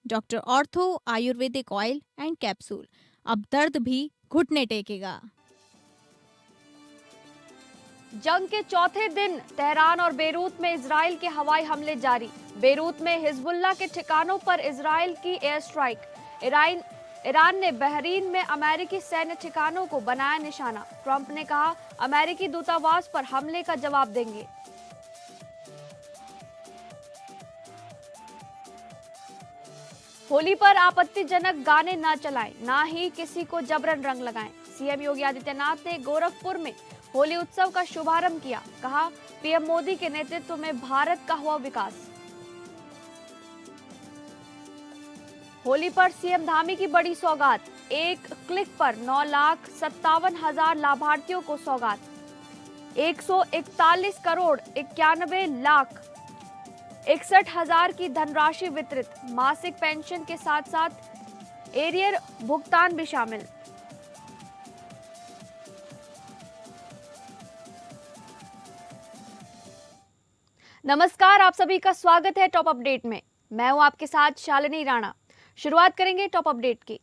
Doctor ortho Ayurvedic oil and capsule. अब दर्द भी घुटने टेकेगा। जंग के चौथे दिन तेहरान और बेरूत में इजराइल के हवाई हमले जारी। बेरूत में हिजबुल्लाह के ठिकानों पर इजराइल की एयर स्ट्राइक। ईरान ने बहरीन में अमेरिकी सैन्य ठिकानों को बनाया निशाना। ट्रंप ने कहा, अमेरिकी दूतावास पर हमले का जवाब देंगे। होली पर आपत्तिजनक गाने न चलाएं, ना ही किसी को जबरन रंग लगाएं। सीएम योगी आदित्यनाथ ने गोरखपुर में होली उत्सव का शुभारंभ किया। कहा, पीएम मोदी के नेतृत्व में भारत का हुआ विकास। होली पर सीएम धामी की बड़ी सौगात। एक क्लिक पर 9,57,000 लाभार्थियों को सौगात। 141 करोड़ 91 लाख 61,000 की धनराशि वितरित। मासिक पेंशन के साथ साथ एरियर भुगतान भी शामिल। नमस्कार, आप सभी का स्वागत है टॉप अपडेट में। मैं हूं आपके साथ शालिनी राणा। शुरुआत करेंगे टॉप अपडेट की।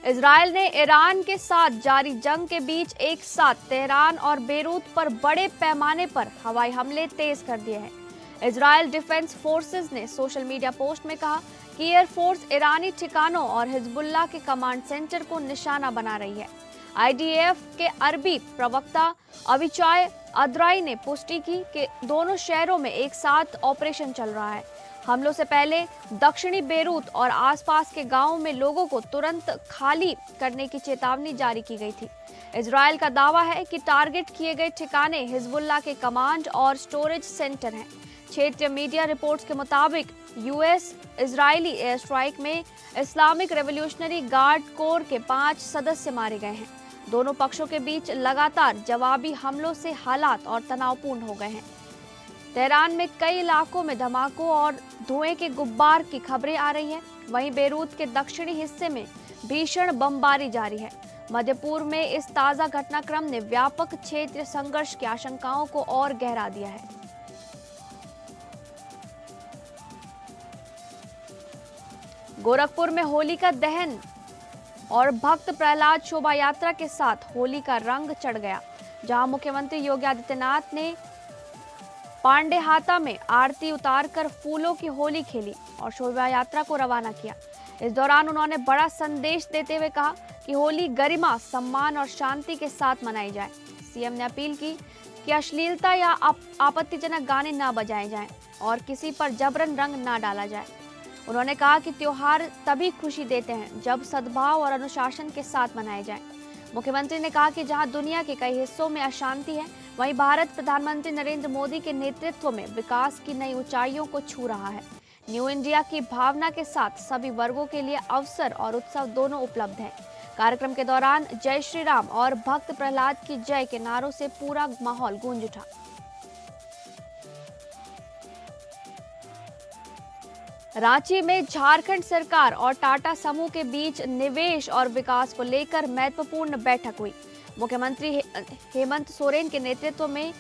इजरायल ने ईरान के साथ जारी जंग के बीच एक साथ तेहरान और बेरूत पर बड़े पैमाने पर हवाई हमले तेज कर दिए हैं। इजरायल डिफेंस फोर्सेस ने सोशल मीडिया पोस्ट में कहा कि एयरफोर्स ईरानी ठिकानों और हिजबुल्लाह के कमांड सेंटर को निशाना बना रही है। आईडीएफ के अरबी प्रवक्ता अविचाय अद्राई ने पुष्टि की कि दोनों शहरों में एक साथ ऑपरेशन चल रहा है। हमलों से पहले दक्षिणी बेरूत और आसपास के गांवों में लोगों को तुरंत खाली करने की चेतावनी जारी की गई थी। इजरायल का दावा है कि टारगेट किए गए ठिकाने हिजबुल्लाह के कमांड और स्टोरेज सेंटर हैं। क्षेत्रीय मीडिया रिपोर्ट्स के मुताबिक यूएस इजरायली एयर स्ट्राइक में इस्लामिक रेवोल्यूशनरी गार्ड कोर के 5 सदस्य मारे गए हैं। दोनों पक्षों के बीच लगातार जवाबी हमलों से हालात और तनावपूर्ण हो गए हैं। तेहरान में कई इलाकों में धमाकों और धुएं के गुब्बार की खबरें आ रही हैं। वहीं बेरूत के दक्षिणी हिस्से में भीषण बमबारी जारी है। मध्य पूर्व में इस ताजा घटनाक्रम ने व्यापक क्षेत्रीय संघर्ष की आशंकाओं को और गहरा दिया है। गोरखपुर में होली का दहन और भक्त प्रहलाद शोभा यात्रा के साथ होली का रंग चढ़ गया, जहां मुख्यमंत्री योगी आदित्यनाथ ने पांडेहाता में आरती उतारकर फूलों की होली खेली और शोभा यात्रा को रवाना किया। इस दौरान उन्होंने बड़ा संदेश देते हुए कहा कि होली गरिमा, सम्मान और शांति के साथ मनाई जाए। सीएम ने अपील की कि अश्लीलता या आपत्तिजनक गाने न बजाए जाएं और किसी पर जबरन रंग न डाला जाए। उन्होंने कहा कि त्योहार तभी खुशी देते हैं जब सद्भाव और अनुशासन के साथ मनाए जाएं। मुख्यमंत्री ने कहा कि जहां दुनिया के कई हिस्सों में अशांति है, वहीं भारत प्रधानमंत्री नरेंद्र मोदी के नेतृत्व में विकास की नई ऊंचाइयों को छू रहा है। न्यू इंडिया की भावना के साथ सभी वर्गों के लिए अवसर और उत्सव दोनों उपलब्ध हैं। कार्यक्रम के दौरान जय श्री राम और भक्त प्रहलाद की जय के नारों से पूरा माहौल गूंज उठा। रांची में झारखंड सरकार और टाटा समूह के बीच निवेश और विकास को लेकर महत्वपूर्ण बैठक हुई। मुख्यमंत्री हेमंत सोरेन के नेतृत्व में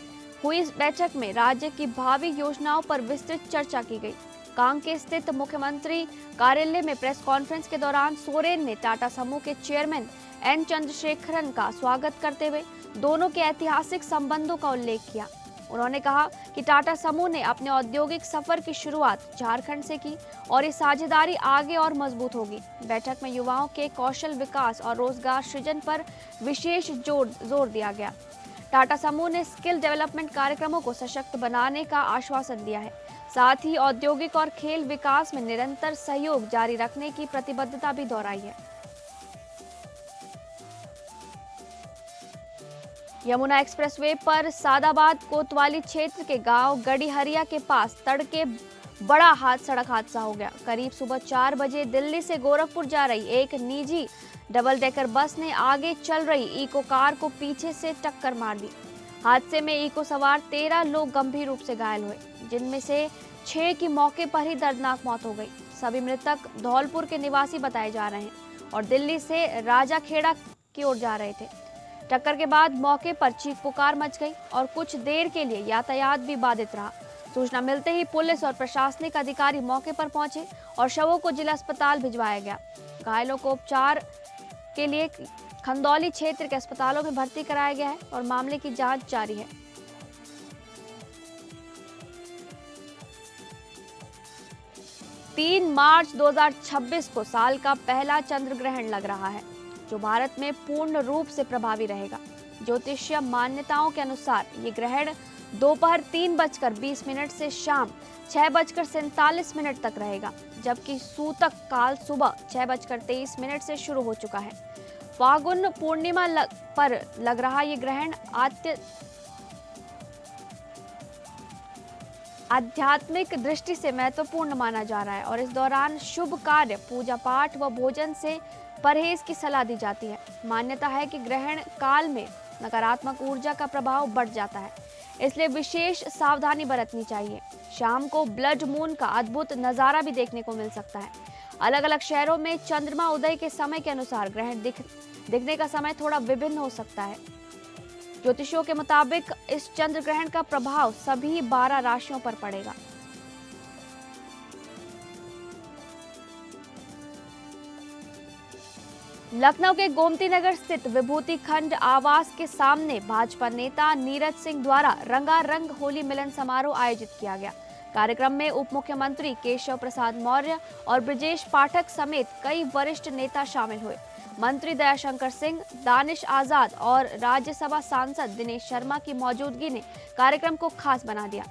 हुई इस बैठक में राज्य की भावी योजनाओं पर विस्तृत चर्चा की गई। कांके स्थित मुख्यमंत्री कार्यालय में प्रेस कॉन्फ्रेंस के दौरान सोरेन ने टाटा समूह के चेयरमैन एन चंद्रशेखरन का स्वागत करते हुए दोनों के ऐतिहासिक संबंधों का उल्लेख किया। उन्होंने कहा कि टाटा समूह ने अपने औद्योगिक सफर की शुरुआत झारखंड से की और ये साझेदारी आगे और मजबूत होगी। बैठक में युवाओं के कौशल विकास और रोजगार सृजन पर विशेष जोर दिया गया। टाटा समूह ने स्किल डेवलपमेंट कार्यक्रमों को सशक्त बनाने का आश्वासन दिया है। साथ ही औद्योगिक और खेल विकास में निरंतर सहयोग जारी रखने की प्रतिबद्धता भी दोहराई है। यमुना एक्सप्रेसवे पर सादाबाद कोतवाली क्षेत्र के गांव गड़ीहरिया के पास तड़के बड़ा सड़क हादसा हो गया। करीब सुबह 4 बजे दिल्ली से गोरखपुर जा रही एक निजी डबल डेकर बस ने आगे चल रही इको कार को पीछे से टक्कर मार दी। हादसे में इको सवार 13 लोग गंभीर रूप से घायल हुए, जिनमें से 6 की मौके पर ही दर्दनाक मौत हो गई। सभी मृतक धौलपुर के निवासी बताए जा रहे हैं और दिल्ली से राजाखेड़ा की ओर जा रहे थे। टक्कर के बाद मौके पर चीख पुकार मच गई और कुछ देर के लिए यातायात भी बाधित रहा। सूचना मिलते ही पुलिस और प्रशासनिक अधिकारी मौके पर पहुंचे और शवों को जिला अस्पताल भिजवाया गया। घायलों को उपचार के लिए खंदौली क्षेत्र के अस्पतालों में भर्ती कराया गया है और मामले की जांच जारी है। तीन मार्च 2026 को साल का पहला चंद्र ग्रहण लग रहा है, जो भारत में पूर्ण रूप से प्रभावी रहेगा। ज्योतिषीय मान्यताओं के अनुसार ये ग्रहण दोपहर 3:20 से शाम 6:47 तक रहेगा, जबकि सूतक काल सुबह 6:23 से शुरू हो चुका है। फागुन पूर्णिमा पर लग रहा ये ग्रहण आध्यात्मिक दृष्टि से महत्वपूर्ण माना जा रहा है और इस दौरान शुभ कार्य, पूजा पाठ व भोजन से परहेज की सलाह दी जाती है। मान्यता है कि ग्रहण काल में नकारात्मक ऊर्जा का प्रभाव बढ़ जाता है, इसलिए विशेष सावधानी बरतनी चाहिए। शाम को ब्लड मून का अद्भुत नजारा भी देखने को मिल सकता है। अलग अलग शहरों में चंद्रमा उदय के समय के अनुसार ग्रहण दिखने का समय थोड़ा विभिन्न हो सकता है। ज्योतिषियों के मुताबिक इस चंद्र ग्रहण का प्रभाव सभी 12 राशियों पर पड़ेगा। लखनऊ के गोमती नगर स्थित विभूति खंड आवास के सामने भाजपा नेता नीरज सिंह द्वारा रंगारंग होली मिलन समारोह आयोजित किया गया। कार्यक्रम में उप मुख्यमंत्री केशव प्रसाद मौर्य और ब्रजेश पाठक समेत कई वरिष्ठ नेता शामिल हुए। मंत्री दयाशंकर सिंह, दानिश आजाद और राज्यसभा सांसद दिनेश शर्मा की मौजूदगी ने कार्यक्रम को खास बना दिया।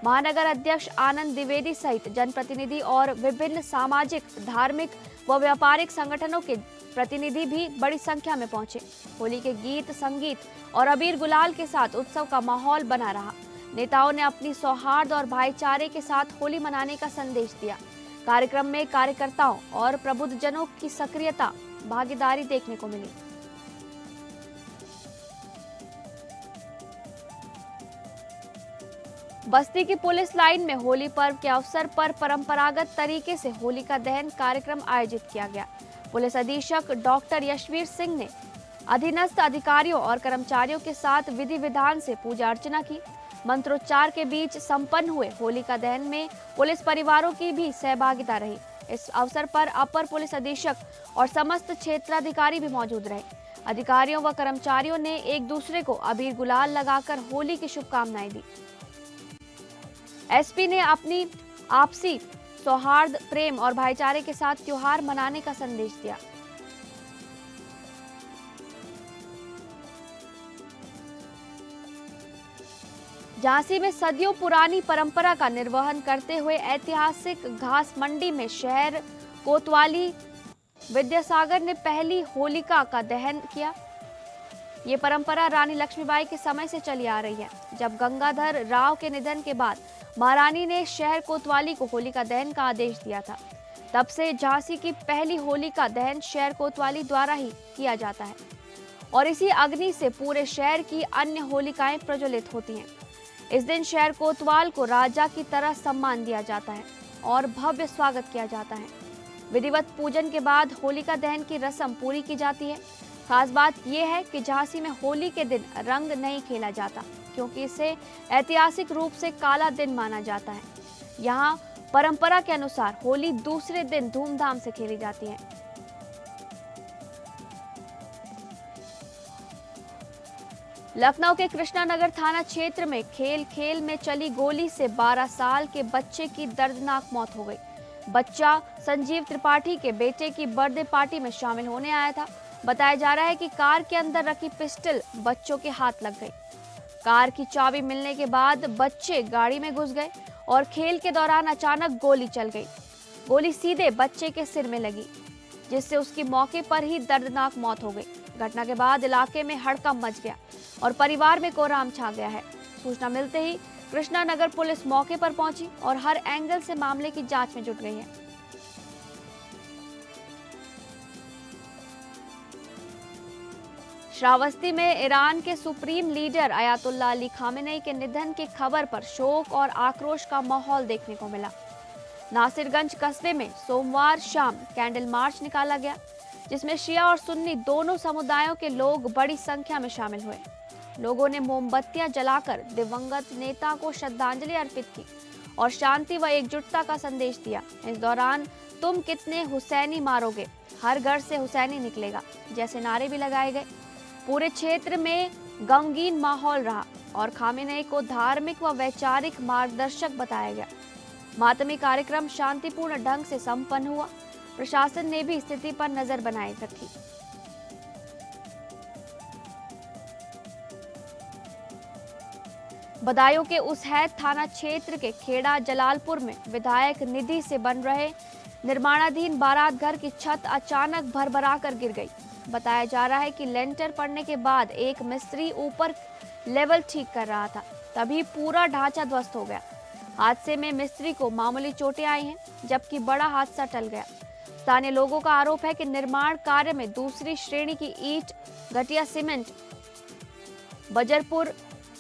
महानगर अध्यक्ष आनंद द्विवेदी सहित जनप्रतिनिधि और विभिन्न सामाजिक, धार्मिक व व्यापारिक संगठनों के प्रतिनिधि भी बड़ी संख्या में पहुंचे। होली के गीत, संगीत और अबीर गुलाल के साथ उत्सव का माहौल बना रहा। नेताओं ने अपनी सौहार्द और भाईचारे के साथ होली मनाने का संदेश दिया। कार्यक्रम में कार्यकर्ताओं और प्रबुद्धजनों की सक्रियता, भागीदारी देखने को मिली। बस्ती की पुलिस लाइन में होली पर्व के अवसर पर परंपरागत तरीके से होलिका दहन कार्यक्रम आयोजित किया गया। पुलिस अधीक्षक डॉक्टर यशवीर सिंह ने अधीनस्थ अधिकारियों और कर्मचारियों के साथ विधि विधान से पूजा अर्चना की। मंत्रोच्चार के बीच संपन्न हुए होलिका दहन में पुलिस परिवारों की भी सहभागिता रही। इस अवसर पर अपर पुलिस अधीक्षक और समस्त क्षेत्राधिकारी भी मौजूद रहे। अधिकारियों व कर्मचारियों ने एक दूसरे को अबीर गुलाल लगाकर होली की शुभकामनाएं दी। एसपी ने अपनी आपसी सौहार्द, प्रेम और भाईचारे के साथ त्योहार मनाने का संदेश दिया। झांसी में सदियों पुरानी परंपरा का निर्वहन करते हुए ऐतिहासिक घास मंडी में शहर कोतवाली विद्यासागर ने पहली होलिका का दहन किया। ये परंपरा रानी लक्ष्मीबाई के समय से चली आ रही है। जब गंगाधर राव के निधन के बाद महारानी ने शहर कोतवाली को होलिका दहन का आदेश दिया था। तब से झांसी की पहली होलिका दहन शहर कोतवाली द्वारा ही किया जाता है और इसी अग्नि से पूरे शहर की अन्य होलिकाएं प्रज्वलित होती हैं। इस दिन शहर कोतवाल को राजा की तरह सम्मान दिया जाता है और भव्य स्वागत किया जाता है। विधिवत पूजन के बाद होलिका दहन की रस्म पूरी की जाती है। खास बात यह है कि झांसी में होली के दिन रंग नहीं खेला जाता, क्योंकि इसे ऐतिहासिक रूप से काला दिन माना जाता है। यहाँ परंपरा के अनुसार होली दूसरे दिन धूमधाम से खेली जाती है। लखनऊ के कृष्णानगर थाना क्षेत्र में खेल में चली गोली से 12 साल के बच्चे की दर्दनाक मौत हो गई। बच्चा संजीव त्रिपाठी के बेटे की बर्थडे पार्टी में शामिल होने आया था। बताया जा रहा है कि कार के अंदर रखी पिस्टल बच्चों के हाथ लग गई। कार की चाबी मिलने के बाद बच्चे गाड़ी में घुस गए और खेल के दौरान अचानक गोली चल गई। गोली सीधे बच्चे के सिर में लगी, जिससे उसकी मौके पर ही दर्दनाक मौत हो गई। घटना के बाद इलाके में हड़कंप मच गया और परिवार में कोहराम छा गया है। सूचना मिलते ही कृष्णानगर पुलिस मौके पर पहुंची और हर एंगल से मामले की जांच में जुट गई है। श्रावस्ती में ईरान के supreme leader Ayatollah Ali Khamenei के निधन की खबर पर शोक और आक्रोश का माहौल देखने को मिला। नासिरगंज कस्बे में सोमवार शाम कैंडल मार्च निकाला गया, जिसमें शिया और सुन्नी दोनों समुदायों के लोग बड़ी संख्या में शामिल हुए। लोगों ने मोमबत्तियां जलाकर दिवंगत नेता को श्रद्धांजलि अर्पित की और शांति व एकजुटता का संदेश दिया। इस दौरान तुम कितने हुसैनी मारोगे, हर घर से हुसैनी निकलेगा जैसे नारे भी लगाए गए। पूरे क्षेत्र में गमगीन माहौल रहा और खामेनेई को धार्मिक व वैचारिक मार्गदर्शक बताया गया। मातमी कार्यक्रम शांतिपूर्ण ढंग से संपन्न हुआ। प्रशासन ने भी स्थिति पर नजर बनाए रखी। बदायूं के उसहैद थाना क्षेत्र के खेड़ा जलालपुर में विधायक निधि से बन रहे निर्माणाधीन बारात घर की छत अचानक भरभरा कर गिर गई। बताया जा रहा है कि लेंटर पड़ने के बाद एक मिस्त्री ऊपर लेवल ठीक कर रहा था, तभी पूरा ढांचा ध्वस्त हो गया। हादसे में मिस्त्री को मामूली चोटें आई हैं, जबकि बड़ा हादसा टल गया। स्थानीय लोगों का आरोप है कि निर्माण कार्य में दूसरी श्रेणी की ईंट, घटिया सीमेंट, बजरपुर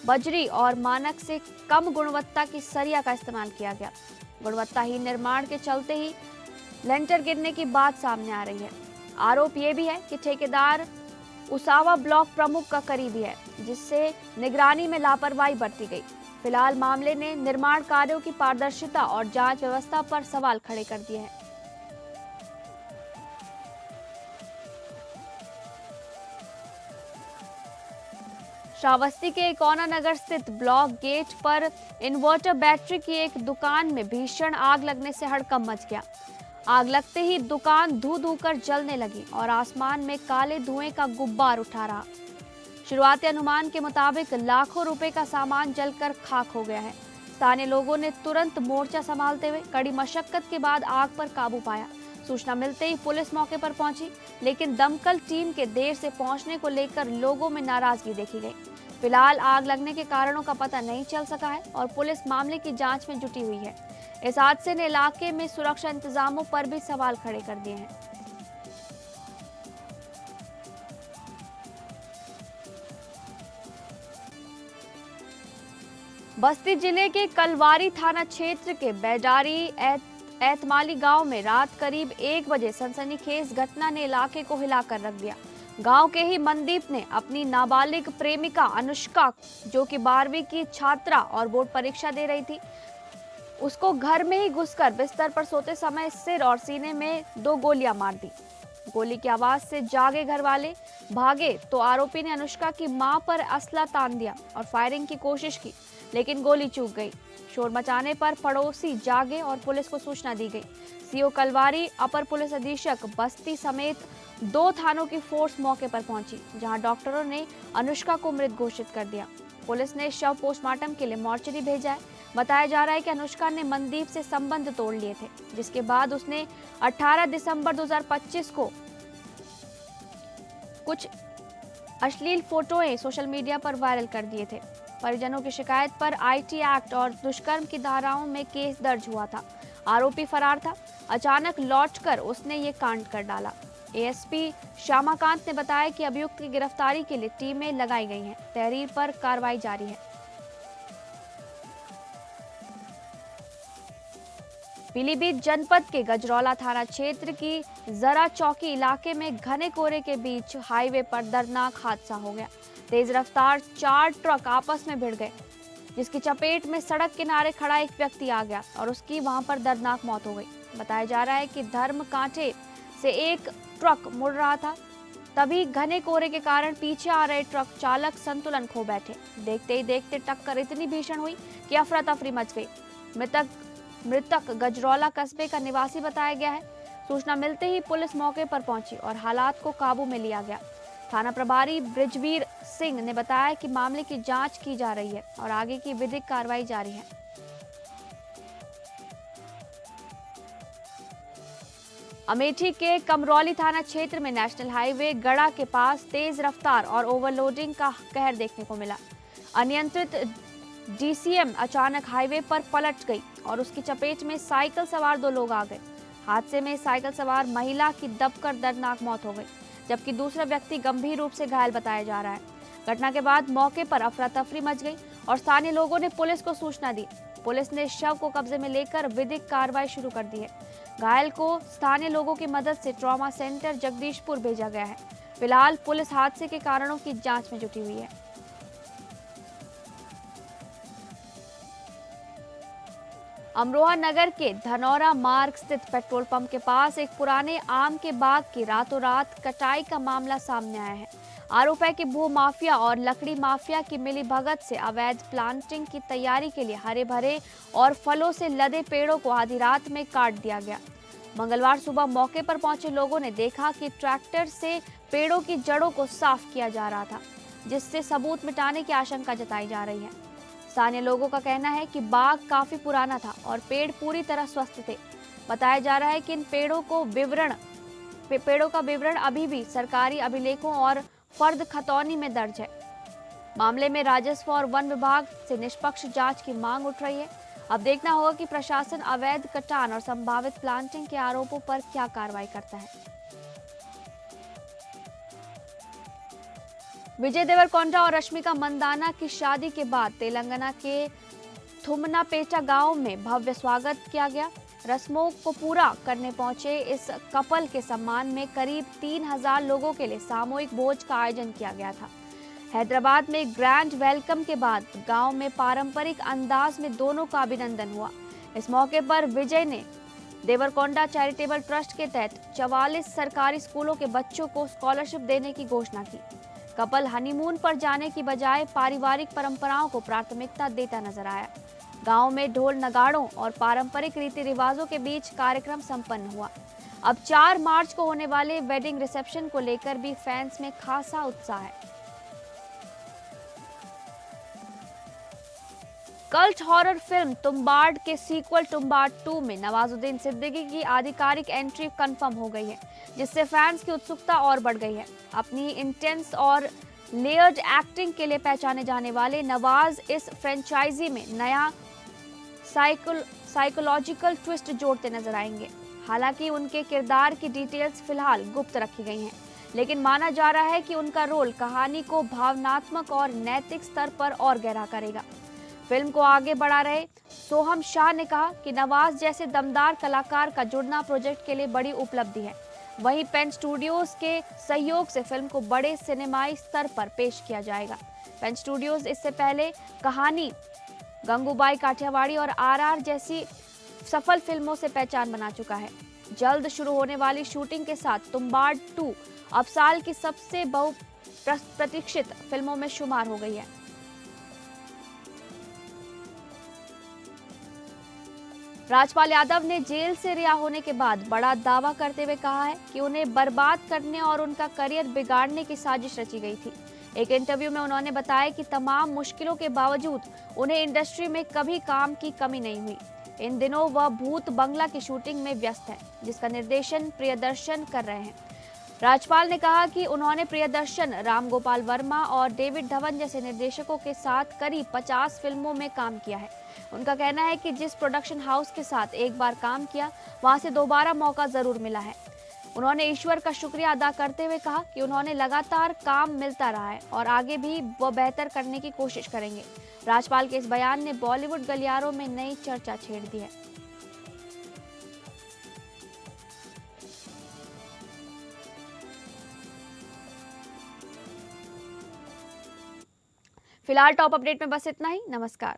बजरी और मानक से कम गुणवत्ता की सरिया का इस्तेमाल किया गया। गुणवत्ताहीन निर्माण के चलते ही लेंटर गिरने की बात सामने आ रही है। आरोप ये भी है कि ठेकेदार उसावा ब्लॉक प्रमुख का करीबी है, जिससे निगरानी में लापरवाही बरती गई। फिलहाल मामले ने निर्माण कार्यों की पारदर्शिता और जांच व्यवस्था पर सवाल खड़े कर दिए हैं। श्रावस्ती के इकोना नगर स्थित ब्लॉक गेट पर इन्वर्टर बैटरी की एक दुकान में भीषण आग लगने से हड़कंप मच गया। आग लगते ही दुकान धू धू कर जलने लगी और आसमान में काले धुएं का गुब्बार उठा रहा। शुरुआती अनुमान के मुताबिक लाखों रुपए का सामान जलकर खाक हो गया है। स्थानीय लोगों ने तुरंत मोर्चा संभालते हुए कड़ी मशक्कत के बाद आग पर काबू पाया। सूचना मिलते ही पुलिस मौके पर पहुंची, लेकिन दमकल टीम के देर से पहुंचने को लेकर लोगों में नाराजगी देखी गई। फिलहाल आग लगने के कारणों का पता नहीं चल सका है और पुलिस मामले की जांच में जुटी हुई है। इस हादसे ने इलाके में सुरक्षा इंतजामों पर भी सवाल खड़े कर दिए हैं। बस्ती जिले के कलवारी थाना क्षेत्र के बैडारी एतमाली गांव में रात करीब 1 बजे सनसनीखेज घटना ने इलाके को हिलाकर रख दिया। गांव के ही मनदीप ने अपनी नाबालिग प्रेमिका अनुष्का, जो कि 12वीं की छात्रा और बोर्ड परीक्षा दे रही थी, उसको घर में ही घुसकर बिस्तर पर सोते समय सिर और सीने में 2 गोलियां मार दी। गोली की आवाज से जागे घर वाले भागे तो आरोपी ने अनुष्का की मां पर असला तान दिया और फायरिंग की कोशिश की, लेकिन गोली चूक गई। शोर मचाने पर पड़ोसी जागे और पुलिस को सूचना दी गई। सीओ कलवारी, अपर पुलिस अधीक्षक बस्ती समेत 2 थानों की फोर्स मौके पर पहुंची, जहां डॉक्टरों ने अनुष्का को मृत घोषित कर दिया। पुलिस ने शव पोस्टमार्टम के लिए मॉर्चरी भेजा है। बताया जा रहा है कि अनुष्का ने मनदीप से संबंध तोड़ लिए थे, जिसके बाद उसने 18 दिसंबर 2025 को कुछ अश्लील फोटोएं सोशल मीडिया पर वायरल कर दिए थे। परिजनों की शिकायत पर आईटी एक्ट और दुष्कर्म की धाराओं में केस दर्ज हुआ था। आरोपी फरार था। अचानक लौटकर उसने ये कांड कर डाला। एएसपी श्यामाकांत ने बताया कि अभियुक्त की गिरफ्तारी के लिए टीमें लगाई गई हैं। तहरीर पर कार्रवाई जारी है। पीलीभीत जनपद के गजरौला थाना क्षेत्र की जरा चौकी इलाके में घने कोहरे के बीच हाईवे पर दर्दनाक हादसा हो गया। तेज रफ्तार 4 ट्रक आपस में भिड़ गए, जिसकी चपेट में सड़क किनारे खड़ा एक व्यक्ति आ गया और उसकी वहां पर दर्दनाक मौत हो गई। बताया जा रहा है कि धर्म कांटे से एक ट्रक मुड़ रहा था, तभी घने कोहरे के कारण पीछे आ रहे ट्रक चालक संतुलन खो बैठे। देखते ही देखते टक्कर इतनी भीषण हुई कि अफरा तफरी मच गई। मृतक गजरौला कस्बे का निवासी बताया गया है। सूचना मिलते ही पुलिस मौके पर पहुंची और हालात को काबू में लिया गया। थाना प्रभारी बृजवीर सिंह ने बताया कि मामले की जांच की जा रही है और आगे की विधिक कार्रवाई जारी है। अमेठी के कमरौली थाना क्षेत्र में नेशनल हाईवे गड़ा के पास तेज रफ्तार और ओवरलोडिंग का कहर देखने को मिला। अनियंत्रित डीसीएम अचानक हाईवे पर पलट गई और उसकी चपेट में साइकिल सवार 2 लोग आ गए। हादसे में साइकिल सवार महिला की दबकर दर्दनाक मौत हो गई, जबकि दूसरा व्यक्ति गंभीर रूप से घायल बताया जा रहा है। घटना के बाद मौके पर अफरा तफरी मच गई और स्थानीय लोगों ने पुलिस को सूचना दी। पुलिस ने शव को कब्जे में लेकर विधिक कार्रवाई शुरू कर दी है। घायल को स्थानीय लोगों की मदद से ट्रॉमा सेंटर जगदीशपुर भेजा गया है। फिलहाल पुलिस हादसे के कारणों की जांच में जुटी हुई है। अमरोहा नगर के धनौरा मार्ग स्थित पेट्रोल पंप के पास एक पुराने आम के बाग की रातों रात कटाई का मामला सामने आया है। आरोप है कि भू माफिया और लकड़ी माफिया की मिली भगत से अवैध प्लांटिंग की तैयारी के लिए हरे भरे और फलों से लदे पेड़ों को आधी रात में काट दिया गया। मंगलवार सुबह मौके पर पहुंचे लोगों ने देखा कि ट्रैक्टर से पेड़ों की जड़ों को साफ किया जा रहा था, जिससे सबूत मिटाने की आशंका जताई जा रही है। स्थानीय लोगों का कहना है कि बाग काफी पुराना था और पेड़ पूरी तरह स्वस्थ थे। बताया जा रहा है कि इन पेड़ों का विवरण अभी भी सरकारी अभिलेखों और फर्द खतौनी में दर्ज है। मामले में राजस्व और वन विभाग से निष्पक्ष जांच की मांग उठ रही है। अब देखना होगा कि प्रशासन अवैध कटान और संभावित प्लांटिंग के आरोपों पर क्या कार्रवाई करता है। विजय देवरकोंडा और रश्मिका मंदाना की शादी के बाद तेलंगाना के थुमनापेटा गांव में भव्य स्वागत किया गया। रस्मों को पूरा करने पहुंचे इस कपल के सम्मान में करीब 3000 लोगों के लिए सामूहिक भोज का आयोजन किया गया था। हैदराबाद में ग्रैंड वेलकम के बाद गांव में पारंपरिक अंदाज में दोनों का अभिनंदन हुआ। इस मौके पर विजय ने देवरकोंडा चैरिटेबल ट्रस्ट के तहत 44 सरकारी स्कूलों के बच्चों को स्कॉलरशिप देने की घोषणा की। कपल हनीमून पर जाने की बजाय पारिवारिक परंपराओं को प्राथमिकता देता नजर आया। गांव में ढोल नगाड़ों और पारंपरिक रीति रिवाजों के बीच कार्यक्रम संपन्न हुआ। अब 4 मार्च को होने वाले वेडिंग रिसेप्शन को लेकर भी फैंस में खासा उत्साह है। कल्ट हॉरर फिल्म तुम्बाड के सीक्वल तुम्बाड 2 में नवाजुद्दीन सिद्दीकी की आधिकारिक एंट्री कंफर्म हो गई है, जिससे फैंस की उत्सुकता और बढ़ गई है। अपनी इंटेंस और लेयर्ड एक्टिंग के लिए पहचाने जाने वाले नवाज इस फ्रेंचाइजी में नया साइकोलॉजिकल ट्विस्ट जोड़ते नजर आएंगे। हालांकि उनके किरदार की डिटेल्स फिलहाल गुप्त रखी गई हैं, लेकिन माना जा रहा है कि उनका रोल कहानी को भावनात्मक और नैतिक स्तर पर और गहरा करेगा। फिल्म को आगे बढ़ा रहे सोहम शाह ने कहा कि नवाज जैसे दमदार कलाकार का जुड़ना प्रोजेक्ट के लिए बड़ी उपलब्धि है। वहीं पेन स्टूडियोज के सहयोग से फिल्म को बड़े सिनेमाई स्तर पर पेश किया जाएगा। पेन स्टूडियोज इससे पहले कहानी, गंगूबाई काठियावाड़ी और आरआर जैसी सफल फिल्मों से पहचान बना चुका है। जल्द शुरू होने वाली शूटिंग के साथ तुम्बाड 2 अब साल की सबसे बहुप्रतीक्षित फिल्मों में शुमार हो गई है। राजपाल यादव ने जेल से रिहा होने के बाद बड़ा दावा करते हुए कहा है कि उन्हें बर्बाद करने और उनका करियर बिगाड़ने की साजिश रची गई थी। एक इंटरव्यू में उन्होंने बताया कि तमाम मुश्किलों के बावजूद उन्हें इंडस्ट्री में कभी काम की कमी नहीं हुई। इन दिनों वह भूत बंगला की शूटिंग में व्यस्त है, जिसका निर्देशन प्रियदर्शन कर रहे हैं। राजपाल ने कहा कि उन्होंने प्रियदर्शन, राम गोपाल वर्मा और डेविड धवन जैसे निर्देशकों के साथ करीब 50 फिल्मों में काम किया है। उनका कहना है कि जिस प्रोडक्शन हाउस के साथ एक बार काम किया, वहां से दोबारा मौका जरूर मिला है। उन्होंने ईश्वर का शुक्रिया अदा करते हुए कहा कि उन्होंने लगातार काम मिलता रहा है और आगे भी वो बेहतर करने की कोशिश करेंगे। राजपाल के इस बयान ने बॉलीवुड गलियारों में नई चर्चा छेड़ दी है। फिलहाल टॉप अपडेट में बस इतना ही। नमस्कार।